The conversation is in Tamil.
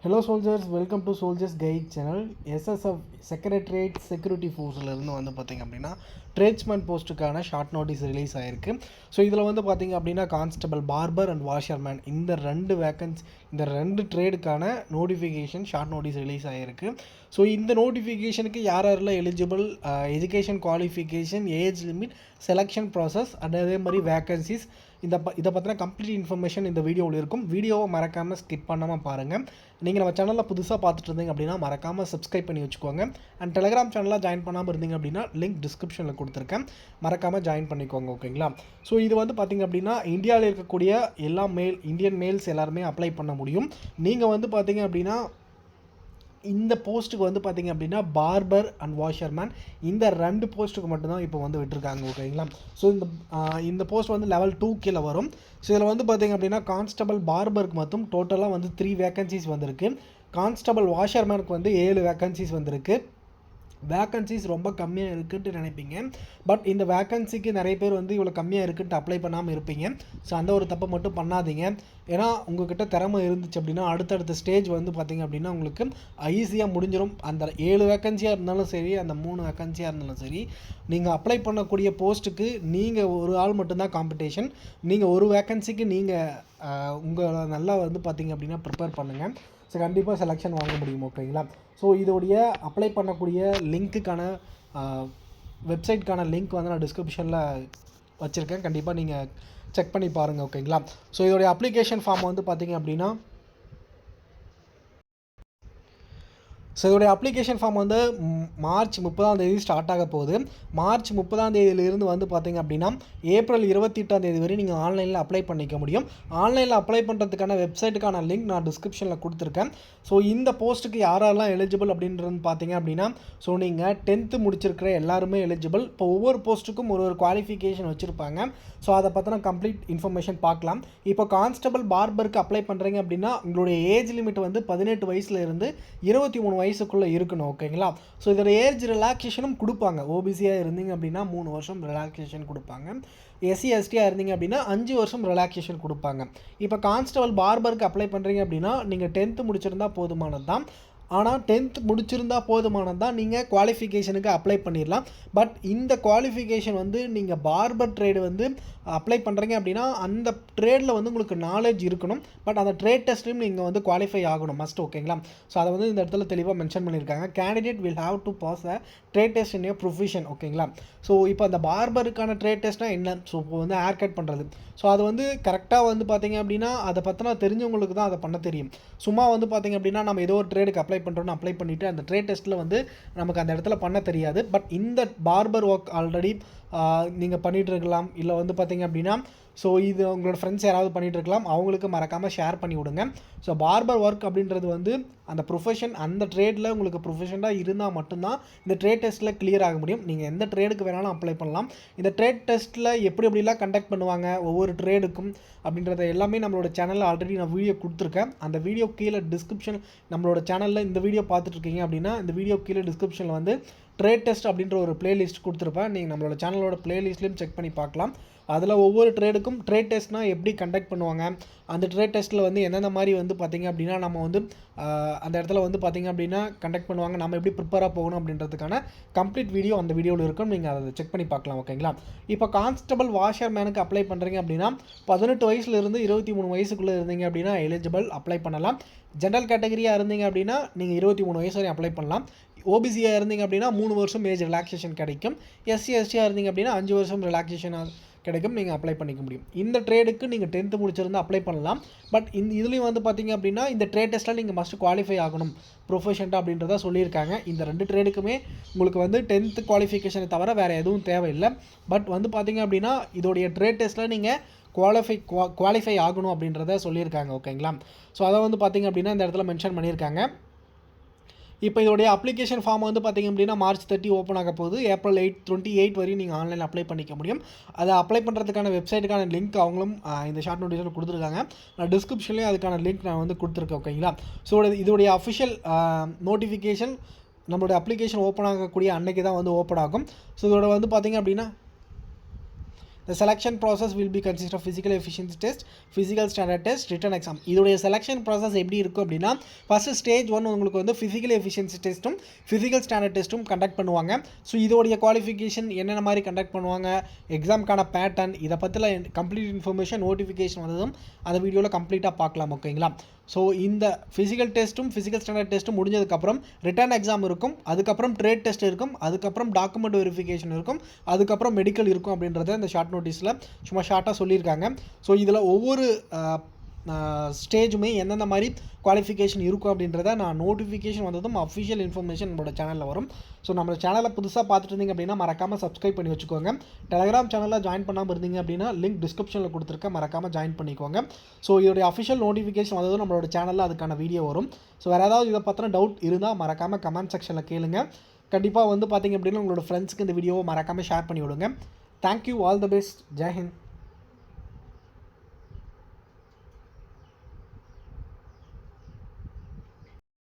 Hello soldiers, welcome to Soldiers Guide channel. SSF Secretariat Security Forceல இருந்து வந்து பார்த்தீங்க அப்படின்னா ட்ரேட்ஸ்மேன் போஸ்ட்டுக்கான ஷார்ட் நோட்டீஸ் ரிலீஸ் ஆகிருக்கு. ஸோ இதில் வந்து பார்த்தீங்க அப்படின்னா கான்ஸ்டபிள், பார்பர் அண்ட் வாஷர்மேன் இந்த ரெண்டு ட்ரேடுக்கான நோட்டிஃபிகேஷன் ஷார்ட் நோட்டீஸ் ரிலீஸ் ஆகிருக்கு. ஸோ இந்த நோட்டிஃபிகேஷனுக்கு யாரெல்லாம் eligible, education qualification, age limit, selection process and அதே மாதிரி வேக்கன்சிஸ் இதை பற்றின கம்ப்ளீட் இன்ஃபர்மேஷன் இந்த வீடியோவில் இருக்கும். வீடியோவை மறக்காமல் ஸ்கிப் பண்ணாமல் பாருங்கள். நீங்கள் நம்ம சேனலில் புதுசாக பார்த்துட்டு இருந்தீங்க அப்படின்னா மறக்காமல் சப்ஸ்கிரைப் பண்ணி வச்சுக்கோங்க. அண்ட் டெலிகிராம் சேனலில் ஜாயின் பண்ணாமல் இருந்தீங்க அப்படின்னா லிங்க் டிஸ்கிரிப்ஷனில் கொடுத்துருக்கேன், மறக்காமல் ஜாயின் பண்ணிக்கோங்க. ஓகேங்களா? ஸோ இது வந்து பார்த்திங்க அப்படின்னா இந்தியாவில் இருக்கக்கூடிய எல்லா இந்தியன் மேல்ஸ் எல்லாருமே அப்ளை பண்ண முடியும். நீங்கள் வந்து பார்த்திங்க அப்படின்னா இந்த போஸ்ட்டுக்கு வந்து பார்த்திங்க அப்படின்னா பார்பர் அண்ட் வாஷர்மேன் இந்த ரெண்டு போஸ்ட்டுக்கு மட்டும்தான் இப்போ வந்து விட்டுருக்காங்க. ஓகேங்களா? ஸோ இந்த போஸ்ட் வந்து லெவல் 2 கீழே வரும். ஸோ இதில் வந்து பார்த்திங்க அப்படின்னா கான்ஸ்டபிள், பார்பருக்கு மட்டும் டோட்டலாக வந்து 3 வேக்கன்சிஸ் வந்திருக்கு. கான்ஸ்டபிள், வாஷர்மேனுக்கு வந்து 7 வேக்கன்சிஸ் வந்திருக்கு. வேக்கன்சிஸ் ரொம்ப கம்மியாக இருக்குன்ட்டு நினைப்பீங்க. பட் இந்த வேக்கன்சிக்கு நிறைய பேர் வந்து இவ்வளோ கம்மியாக இருக்குன்ட்டு அப்ளை பண்ணாமல் இருப்பீங்க. ஸோ அந்த ஒரு தப்பை மட்டும் பண்ணாதீங்க. ஏன்னா உங்கள்கிட்ட திறமை இருந்துச்சு அப்படின்னா அடுத்தடுத்த ஸ்டேஜ் வந்து பார்த்திங்க அப்படின்னா உங்களுக்கு ஈஸியாக முடிஞ்சிடும். அந்த 7 வேக்கன்சியாக இருந்தாலும் சரி, அந்த 3 வேக்கன்சியாக இருந்தாலும் சரி, நீங்கள் அப்ளை பண்ணக்கூடிய போஸ்ட்டுக்கு நீங்கள் ஒரு ஆள் மட்டும்தான் காம்படிஷன். நீங்கள் ஒரு வேக்கன்சிக்கு நீங்கள் உங்களை நல்லா வந்து பார்த்திங்க அப்படின்னா ப்ரிப்பேர் பண்ணுங்கள். ஸோ கண்டிப்பாக செலெக்ஷன் வாங்க முடியும். ஓகேங்களா? ஸோ இதோடைய அப்ளை பண்ணக்கூடிய லிங்க்குக்கான வெப்சைட்க்கான லிங்க் வந்து நான் டிஸ்கிரிப்ஷனில் வச்சுருக்கேன், கண்டிப்பாக நீங்கள் செக் பண்ணி பாருங்கள். ஓகேங்களா? ஸோ இதோடைய அப்ளிகேஷன் ஃபார்ம் வந்து பார்த்திங்க அப்படின்னா இதோடைய அப்ளிகேஷன் ஃபார்ம் வந்து மார்ச் 30 ஸ்டார்ட் ஆக போகுது. மார்ச் 30 வந்து பார்த்திங்க அப்படின்னா ஏப்ரல் 28 வரை நீங்கள் ஆன்லைனில் அப்ளை பண்ணிக்க முடியும். ஆன்லைனில் அப்ளை பண்ணுறதுக்கான வெப்சைட்டுக்கான லிங்க் நான் டிஸ்கிரிப்ஷனில் கொடுத்துருக்கேன். ஸோ இந்த போஸ்ட்டுக்கு யாரெல்லாம் எலிஜிபிள் அப்படின்றது பார்த்திங்க அப்படின்னா ஸோ நீங்கள் 10th முடிச்சிருக்கிற எல்லாருமே எலிஜிபிள். இப்போ ஒவ்வொரு போஸ்ட்டுக்கும் ஒரு குவாலிஃபிகேஷன் வச்சுருப்பாங்க. ஸோ அதை பற்றின கம்ப்ளீட் இன்ஃபர்மேஷன் பார்க்கலாம். இப்போ கான்ஸ்டபிள், பார்பருக்கு அப்ளை பண்ணுறீங்க அப்படின்னா உங்களுடைய ஏஜ் லிமிட் வந்து 18 வயசுல இருந்து 23 வயசுக்குள்ளே இருக்கணும். ஓகேங்களா? ஸோ இதோட ஏஜ் ரிலாக்ஸேஷனும் கொடுப்பாங்க. ஓபிசியாக இருந்தீங்க அப்படின்னா 3 வருஷம் ரிலாக்ஸேஷன் கொடுப்பாங்க. எஸ்சி எஸ்டியாக இருந்தீங்க அப்படின்னா 5 வருஷம் ரிலாக்ஸேஷன் கொடுப்பாங்க. இப்போ கான்ஸ்டபிள், பார்பருக்கு அப்ளை பண்ணுறீங்க அப்படின்னா நீங்கள் 10th முடிச்சிருந்தால் போதுமானது தான். ஆனால் 10th முடிச்சிருந்தால் போதுமானது தான், நீங்கள் குவாலிஃபிகேஷனுக்கு அப்ளை பண்ணிடலாம். பட் இந்த குவாலிஃபிகேஷன் வந்து நீங்கள் பார்பர் ட்ரேடு வந்து அப்ளை பண்ணுறீங்க அப்படின்னா அந்த ட்ரேடில் வந்து உங்களுக்கு நாலேஜ் இருக்கணும். பட் அந்த ட்ரேட் டெஸ்ட்லையும் நீங்கள் வந்து குவாலிஃபை ஆகணும் மஸ்ட். ஓகேங்களா? ஸோ அதை வந்து இந்த இடத்துல தெளிவாக மென்ஷன் பண்ணியிருக்காங்க. Candidate will have to pass a trade test in your profession. ஓகேங்களா? ஸோ இப்போ அந்த பார்பருக்கான ட்ரேட் டெஸ்ட்னால் என்ன? ஸோ இப்போ வந்து ஹேர் கட் பண்ணுறது. ஸோ அது வந்து கரெக்டாக வந்து பார்த்திங்க அப்படின்னா அதை பற்றினா தெரிஞ்சவங்களுக்கு தான் அதை பண்ண தெரியும். சும்மா வந்து பார்த்திங்க அப்படின்னா நம்ம ஏதோ ஒரு ட்ரேடுக்கு அப்ளை பண்ணுறோன்னு அப்ளை பண்ணிவிட்டு அந்த ட்ரேட் டெஸ்ட்டில் வந்து நமக்கு அந்த இடத்துல பண்ண தெரியாது. பட் இந்த பார்பர் ஒர்க் ஆல்ரெடி நீங்கள் பண்ணிகிட்டு இருக்கலாம். இல்லை வந்து பார்த்திங்க அப்படின்னா ஸோ இது உங்களோட ஃப்ரெண்ட்ஸ் யாராவது பண்ணிகிட்டு இருக்கலாம், அவங்களுக்கு மறக்காமல் ஷேர் பண்ணி விடுங்க. ஸோ பார்பர் ஒர்க் அப்படின்றது வந்து அந்த ப்ரொஃபஷன், அந்த ட்ரேடில் உங்களுக்கு ப்ரொஃபஷனாக இருந்தால் மட்டும்தான் இந்த ட்ரேட் டெஸ்ட்டில் கிளியர் ஆக முடியும். நீங்கள் எந்த ட்ரேடுக்கு வேணாலும் அப்ளை பண்ணலாம். இந்த ட்ரேட் டெஸ்ட்டில் எப்படிலாம் கண்டக்ட் பண்ணுவாங்க ஒவ்வொரு ட்ரேடுக்கும் அப்படின்றத எல்லாமே நம்மளோட சேனலில் ஆல்ரெடி நான் வீடியோ கொடுத்துருக்கேன். அந்த வீடியோ கீழே டிஸ்கிரிப்ஷன், நம்மளோட சேனலில் இந்த வீடியோ பார்த்துட்ருக்கீங்க அப்படின்னா இந்த வீடியோ கீழே டிஸ்கிரிப்ஷனில் வந்து ட்ரேட் டெஸ்ட் அப்படின்ற ஒரு பிளேலிஸ்ட் கொடுத்துருப்பேன். நீங்கள் நம்மளோட சேனலோட பிளேலிஸ்ட்லேயும் செக் பண்ணி பார்க்கலாம். அதில் ஒவ்வொரு ட்ரேடுக்கும் ட்ரேட் டெஸ்ட்னால் எப்படி கண்டக்ட் பண்ணுவாங்க, அந்த ட்ரேட் டெஸ்ட்டில் வந்து எந்தெந்த மாதிரி வந்து பார்த்திங்க அப்படின்னா நம்ம வந்து அந்த இடத்துல வந்து பார்த்திங்க அப்படின்னா கண்டக்ட் பண்ணுவாங்க, நம்ம எப்படி ப்ரிப்பேராக போகணும் அப்படின்றதுக்கான கம்ப்ளீட் வீடியோ அந்த வீடியோவில் இருக்கும். நீங்கள் அதை செக் பண்ணி பார்க்கலாம். ஓகேங்களா? இப்போ கான்ஸ்டபிள், வாஷர்மேனுக்கு அப்ளை பண்ணுறீங்க அப்படின்னா 18 வயசுலேருந்து 23 வயசுக்குள்ளே இருந்தீங்க அப்படின்னா எலிஜிபிள், அப்ளை பண்ணலாம். ஜென்ரல் கேட்டகரியாக இருந்தீங்க அப்படின்னா நீங்கள் 23 வயசு வரையும் அப்ளை பண்ணலாம். ஓபிசியாக இருந்தீங்க அப்படின்னா 3 வருஷம் ஏஜ் ரிலாக்ஸேஷன் கிடைக்கும். எஸ்சி எஸ்டியாக இருந்தீங்க அப்படின்னா 5 வருஷம் ரிலாக்ஸேஷன் கிடைக்கும், நீங்கள் அப்ளை பண்ணிக்க முடியும். இந்த ட்ரேடுக்கு நீங்கள் 10th முடிச்சிருந்தால் அப்ளை பண்ணலாம். பட் இதுலேயும் வந்து பார்த்திங்க அப்படின்னா இந்த ட்ரேட் டெஸ்ட்டில் நீங்கள் மஸ்ட் குவாலிஃபை ஆகணும் ப்ரொஃபஷன்ட்டாக அப்படின்றத சொல்லியிருக்காங்க. இந்த 2 ட்ரேடுக்குமே உங்களுக்கு வந்து 10th குவாலிஃபிகேஷனை தவிர வேறு எதுவும் தேவையில்லை. பட் வந்து பார்த்திங்க அப்படின்னா இதோடைய ட்ரேட் டெஸ்ட்டில் நீங்கள் குவாலிஃபை ஆகணும் அப்படின்றத சொல்லியிருக்காங்க. ஓகேங்களா? ஸோ அதை வந்து பார்த்திங்க அப்படின்னா இந்த இடத்துல மென்ஷன் பண்ணியிருக்காங்க. இப்போ இதோடைய அப்ளிகேஷன் ஃபார்ம் வந்து பார்த்திங்க அப்படின்னா மார்ச் 30 ஓப்பன் ஆக போகுது. ஏப்ரல் 28 வரையும் நீங்கள் ஆன்லைனில் அப்ளை பண்ணிக்க முடியும். அதை அப்ளை பண்ணுறதுக்கான வெப்சைட்டுக்கான லிங்க் அவங்களும் இந்த ஷார்ட் நோட்டீஸில் கொடுத்துருக்காங்க. நான் டிஸ்கிரிப்ஷன்லேயும் அதுக்கான லிங்க் நான் வந்து கொடுத்துருக்கேன். ஓகேங்களா? ஸோ இதோடைய அஃபிஷியல் நோட்டிஃபிகேஷன் நம்மளுடைய அப்ளிகேஷன் ஓப்பன் ஆகக்கூடிய அன்றைக்கி தான் வந்து ஓப்பன் ஆகும். ஸோ இதோட வந்து பார்த்திங்க அப்படின்னா the selection process will be consist of physical efficiency test, physical standard test, written exam. இதோடைய செலெக்ஷன் ப்ராசஸ் எப்படி இருக்கும் அப்படின்னா, ஃபஸ்ட்டு ஸ்டேஜ் 1 உங்களுக்கு வந்து ஃபிசிக்கல் எஃபிஷியன்சி டெஸ்ட்டும் ஃபிசிக்கல் ஸ்டாண்டர்ட் டெஸ்ட்டும் கண்டக்ட் பண்ணுவாங்க. ஸோ இதோடைய குவாலிஃபிகேஷன் என்னென்ன மாதிரி கண்டக்ட் பண்ணுவாங்க, எக்ஸாமுக்கான பேட்டர்ன், இதை பற்றில கம்ப்ளீட் இன்ஃபர்மேஷன் நோட்டிஃபிகேஷன் வந்ததும் அந்த வீடியோவில் கம்ப்ளீட்டாக பார்க்கலாம். ஓகேங்களா? ஸோ இந்த ஃபிசிக்கல் டெஸ்ட்டும் ஃபிசிக்கல் ஸ்டாண்டர்ட் டெஸ்ட்டும் முடிஞ்சதுக்கப்புறம் ரிட்டன் எக்ஸாம் இருக்கும், அதுக்கப்புறம் ட்ரேட் டெஸ்ட் இருக்கும், அதுக்கப்புறம் டாக்குமெண்ட் வெரிஃபிகேஷன் இருக்கும், அதுக்கப்புறம் மெடிக்கல் இருக்கும் அப்படின்றத இந்த ஷார்ட் நோட்டீஸில் சும்மா ஷார்ட்டாக சொல்லியிருக்காங்க. ஸோ இதில் ஒவ்வொரு ஸ்டேஜுமே எந்தெந்த மாதிரி குவாலிஃபிகேஷன் இருக்கும் அப்படின்றத நான் நோட்டிஃபிகேஷன் வந்ததும் அஃபிஷியல் இன்ஃபர்மேஷன் நம்மளோட சேனலில் வரும். ஸோ நம்ம சேனலை புதுசாக பார்த்துட்டு இருந்தீங்க அப்படின்னா மறக்காமல் சப்ஸ்கிரைப் பண்ணி வச்சுக்கோங்க. டெலகிராம் சேனலில் ஜாயின் பண்ணாமல் இருந்தீங்க அப்படின்னா லிங்க் டிஸ்கிரிப்ஷனில் கொடுத்துருக்க, மறக்காமல் ஜாயின் பண்ணிக்கோங்க. ஸோ இதோடைய அஃபிஷியல் நோட்டிஃபிகேஷன் வந்ததும் நம்மளோட சேனலில் அதுக்கான வீடியோ வரும். ஸோ வேறு ஏதாவது இதை பற்றின டவுட் இருந்தால் மறக்காமல் கமெண்ட் செக்ஷனில் கேளுங்க. கண்டிப்பாக வந்து பார்த்திங்க அப்படின்னா உங்களோட ஃப்ரெண்ட்ஸுக்கு இந்த வீடியோவை மறக்காமல் ஷேர் பண்ணி விடுங்க. Thank you, all the best, Jai Hind.